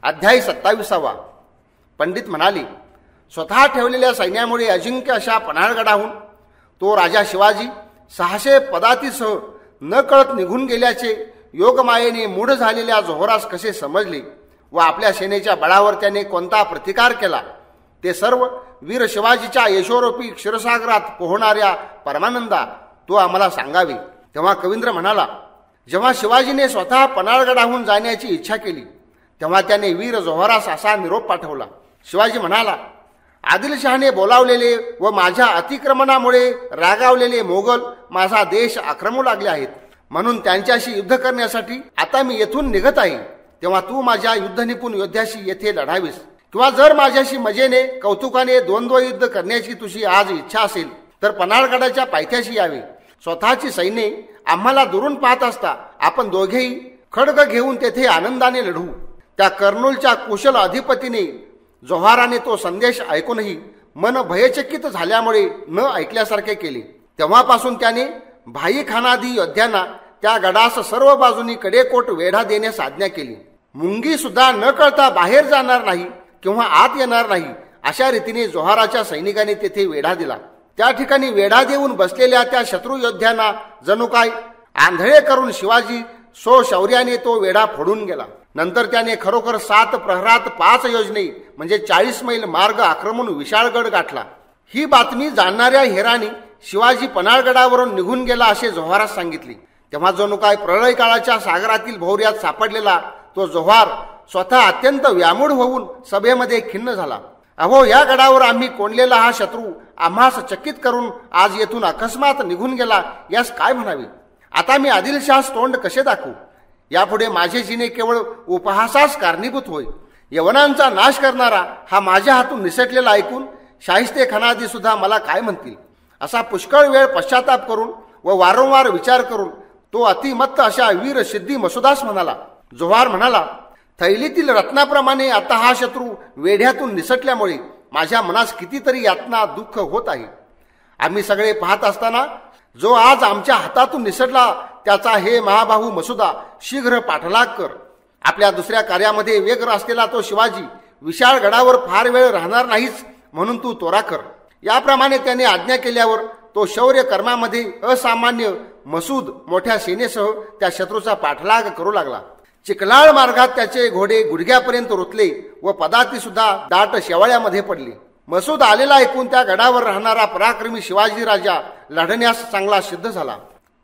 अध्याय 27. पंडित म्हणाले, स्वतः ठेवलेल्या सैन्यामुळे अजिंक्य अशा पन्हाळगडाहून तो राजा शिवाजी 600 पदातीसह न कळत निघून गेल्याचे योगमायेने मूढ झालेल्या जोहरास कसे समजले व आपल्या सेनेच्या बळावर त्याने कोणता प्रतिकार केला ते सर्व वीर शिवाजीच्या यशोरूपी क्षीरसागरात पोहणाऱ्या परमानंदा तो आम्हाला सांगावे. तेव्हा कवींद्र म्हणाला, जेव्हा शिवाजीने स्वतः पन्हाळगडाहून जाण्याची इच्छा केली तेव्हा त्याने वीर जोहरास असा निरोप पाठवला. शिवाजी म्हणाला, आदिलशहाने बोलावलेले व माझ्या अतिक्रमणामुळे रागावलेले मोगल माझा देश आक्रमू लागले आहेत, म्हणून त्यांच्याशी युद्ध करण्यासाठी आता मी येथून निघत आहे. तेव्हा तू माझ्या युद्धनिपुण योद्ध्याशी येथे लढावीस, किंवा जर माझ्याशी मजेने कौतुकाने द्वंद्व युद्ध करण्याची तुझी आज इच्छा असेल तर पन्हाळगडाच्या पायथ्याशी यावे. स्वतःची सैन्ये आम्हाला दुरून पाहत असता आपण दोघेही खड्ग घेऊन तेथे आनंदाने लढू. त्या कर्नूलच्या कुशल अधिपतीने जोहाराने तो संदेश ऐकूनही मन भयचकित झाल्यामुळे न ऐकल्यासारखे केले. तेव्हापासून त्याने भाई खानादी योद्ध्यांना त्या गडास सर्व बाजूनी कडेकोट वेढा देण्यास आज्ञा केली. मुंगी सुद्धा न कळता बाहेर जाणार नाही किंवा आत येणार नाही अशा रीतीने जोहाराच्या सैनिकांनी तेथे वेढा दिला. त्या ठिकाणी वेढा देऊन बसलेल्या त्या शत्रू योद्ध्यांना जणू काय आंधळे करून शिवाजी शौर्याने तो वेढा फोडून गेला. नंतर त्याने खरोखर 7 प्रहरात 5 योजने म्हणजे 40 मैल मार्ग आक्रमून विशाळगड गाठला. ही बातमी जाणणाऱ्या हेरानी शिवाजी पन्हाळगडावरून निघून गेला असे जोहारास सांगितले. तेव्हा जणू काय प्रलय काळाच्या सागरातील भौर्यात सापडलेला तो जोहार स्वतः अत्यंत व्यामूढ होऊन सभेमध्ये खिन्न झाला. अहो, या गडावर आम्ही कोंडलेला हा शत्रू आम्हास चकित करून आज येथून अकस्मात निघून गेला, यास काय म्हणावे? आता मी आदिलशाहस तोंड कसे दाखवू? यापुढे माझे जिने केवळ उपहासास कारणीभूत होय. यवनांचा नाश करणारा हा माझ्या हातून निसटलेला ऐकून शाहिस्ते खानादी सुद्धा मला काय म्हणतील, असा पुष्कळ वेळ पश्चाताप करून व वारंवार विचार करून तो अतिमत्त अशा वीर सिद्धी मसुदास म्हणाला. जोहार म्हणाला, थैलीतील रत्नाप्रमाणे आता हा शत्रू वेढ्यातून निसटल्यामुळे माझ्या मनास कितीतरी यातना दुःख होत आहे. आम्ही सगळे पाहत असताना जो आज आमच्या हातातून निसटला त्याचा हे महाबाहू मसुदा शीघ्र पाठलाग कर. आपल्या दुसऱ्या कार्यामध्ये व्यग्र असलेला तो शिवाजी विशाळ गडावर फार वेळ राहणार नाहीच, म्हणून तू तोरा कर. याप्रमाणे त्याने आज्ञा केल्यावर तो शौर्य कर्मामध्ये असामान्य मसूद मोठ्या सेनेसह त्या शत्रूचा पाठलाग करू लागला. चिखलाळ मार्गात त्याचे घोडे गुडघ्यापर्यंत रुतले व पदाती सुद्धा दाट शेवाळ्यामध्ये पडली. मसूद आलेला ऐकून त्या गडावर राहणारा पराक्रमी शिवाजी राजा लढण्यास चांगला सिद्ध झाला.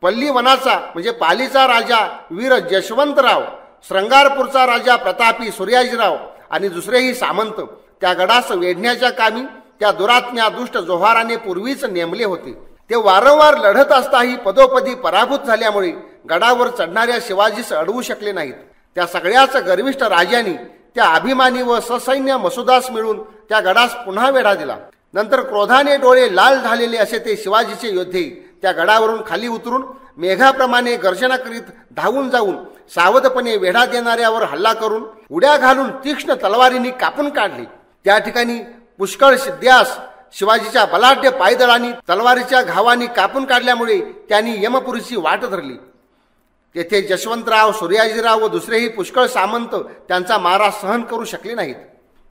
पल्ली वनाचा म्हणजे पालीचा राजा वीर जशवंतराव, श्रंगारपूरचा राजा प्रतापी सूर्याजीराव आणि दुसरेही सामंत त्या गडास वेढण्याच्या कामी त्या दुरात्म्या दुष्ट जोहाराने पूर्वीच नेमले होते. ते वारंवार लढत असताही पदोपदी पराभूत झाल्यामुळे गडावर चढणाऱ्या शिवाजीस अडवू शकले नाहीत. त्या सगळ्याच गर्विष्ठ राजांनी त्या अभिमानी व ससैन्य मसुदास मिळून त्या गडास पुन्हा वेढा दिला. नंतर क्रोधाने डोळे लाल झालेले असे ते शिवाजीचे योद्धे त्या गडावरून खाली उतरून मेघाप्रमाणे गर्जना करीत धावून जाऊन सावधपणे वेढा देणाऱ्यावर हल्ला करून उड्या घालून तीक्ष्ण तलवारींनी कापून काढली. त्या ठिकाणी पुष्कळ सिद्ध्यास शिवाजीच्या बलाढ्य पायदळांनी तलवारीच्या घावांनी कापून काढल्यामुळे त्यांनी यमपुरीची वाट धरली. तेथे जशवंतराव, सूर्याजीराव व दुसरेही पुष्कळ सामंत त्यांचा मारा सहन करू शकले नाहीत.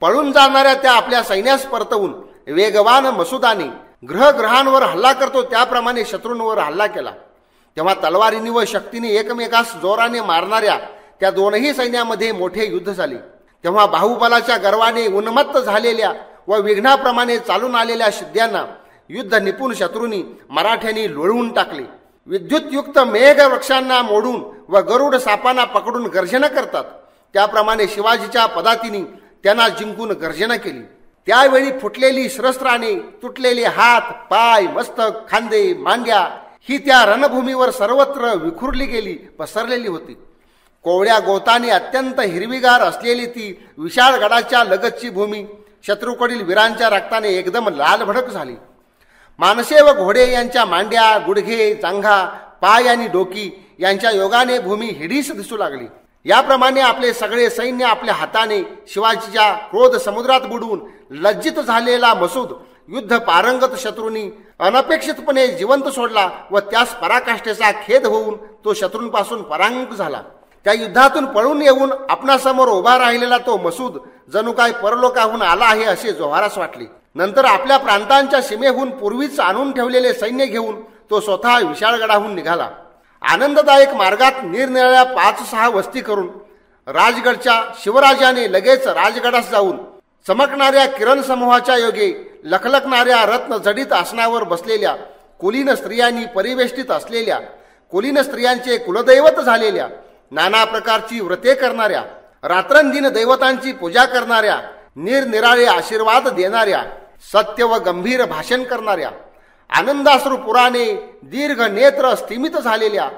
पळून जाणाऱ्या त्या आपल्या सैन्यास परतवून वेगवान मसुदाने ग्रहांवर हल्ला करतो त्याप्रमाणे शत्रूंवर हल्ला केला. तेव्हा तलवारींनी व शक्तीने एकमेकास जोराने मारणाऱ्या त्या दोनही सैन्यामध्ये मोठे युद्ध झाले. तेव्हा बाहुबलाच्या गर्वाने उन्मत्त झालेल्या व विघ्नाप्रमाणे चालून आलेल्या सिद्ध्यांना युद्ध निपुण शत्रूंनी मराठ्यांनी लोळवून टाकले. विद्युतयुक्त मेघ वृक्षांना मोडून व गरुड सापांना पकडून गर्जना करतात त्याप्रमाणे शिवाजीच्या पदातींनी त्यांना जिंकून गर्जना केली. त्यावेळी फुटलेली शस्त्राने तुटलेले हात, पाय, मस्तक, खांदे, मांड्या ही त्या रणभूमीवर सर्वत्र विखुरली गेली, पसरलेली होती. कोवळ्या गोताने अत्यंत हिरवीगार असलेली ती विशाळ गडाच्या लगतची भूमी शत्रूकडील वीरांच्या रक्ताने एकदम लालभडक झाली. माणसे व घोडे यांच्या मांड्या, गुडघे, जांघा, पाय आणि डोकी यांच्या योगाने भूमी हिडीस दिसू लागली. याप्रमाणे आपले सगळे सैन्य आपल्या हाताने शिवाजीच्या क्रोध समुद्रात बुडवून लज्जित झालेला मसूद युद्ध पारंगत शत्रूंनी अनपेक्षितपणे जिवंत सोडला व त्यास पराकाष्ठेचा खेद होऊन तो शत्रूंपासून परांग झाला. त्या युद्धातून पळून येऊन आपणासमोर उभा राहिलेला तो मसूद जणू काय परलोकाहून आला आहे असे जोहारास वाटले. नंतर आपल्या प्रांतांच्या सीमेहून पूर्वीच आणून ठेवलेले सैन्य घेऊन तो स्वतः विशाळगडाहून निघाला. आनंददायक मार्गात निरनिराळ्या 5-6 वस्ती करून राजगडच्या शिवराजाने लगेच राजगडास जाऊन चमकणाऱ्या किरण समूहाच्या योगे लखलखणाऱ्या रत्न जडित आसनावर बसलेल्या कुलीन स्त्रियांनी परिवेष्टित असलेल्या, कुलीन स्त्रियांचे कुलदैवत झालेल्या, नाना प्रकारची व्रते करणाऱ्या, रात्रंदिन दैवतांची पूजा करणाऱ्या, निरनिराळे आशीर्वाद देणाऱ्या, सत्य व गंभीर भाषण करणाऱ्या, आनंदाश्रू पुराणे दीर्घ नेत्र स्तिमित झालेल्या,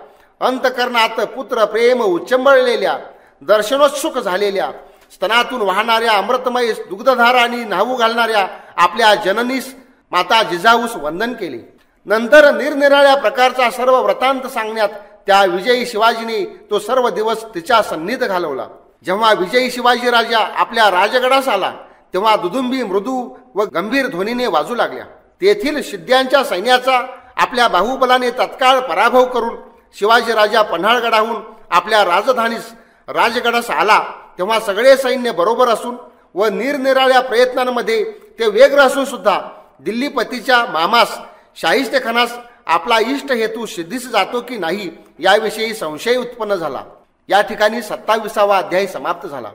अंतकरणात पुत्र प्रेम उच्चंबळलेल्या, दर्शनोत्सुक झालेल्या, स्तनातून वाहणाऱ्या अमृतमय दुग्धधारांनी न्हावू घालणाऱ्या आपल्या जननीस माता जिजाऊस वंदन केले. नंतर निरनिराळ्या प्रकारचा सर्व वृत्तांत सांगण्यात त्या विजयी शिवाजीने तो सर्व दिवस तिच्या सन्निध घालवला. जेव्हा विजयी शिवाजी राजा आपल्या राजगडास आला तेव्हा दुदुंबी मृदू व गंभीर ध्वनीने वाजू लागल्या. तेथील शिद्यांच्या सैन्याचा आपल्या बाहुबलाने तत्काळ पराभव करून शिवाजी राजा पन्हाळगडाहून आपल्या राजधानीस राजगडास आला तेव्हा सगळे सैन्य बरोबर असून व निरनिराळ्या प्रयत्नांमध्ये ते व्यग्र असून सुद्धा दिल्लीपतीच्या मामास शाहिस्तेखानास आपला इष्ट हेतू सिद्धीस जातो की नाही याविषयी संशय उत्पन्न झाला. या ठिकाणी 27वा अध्याय समाप्त झाला.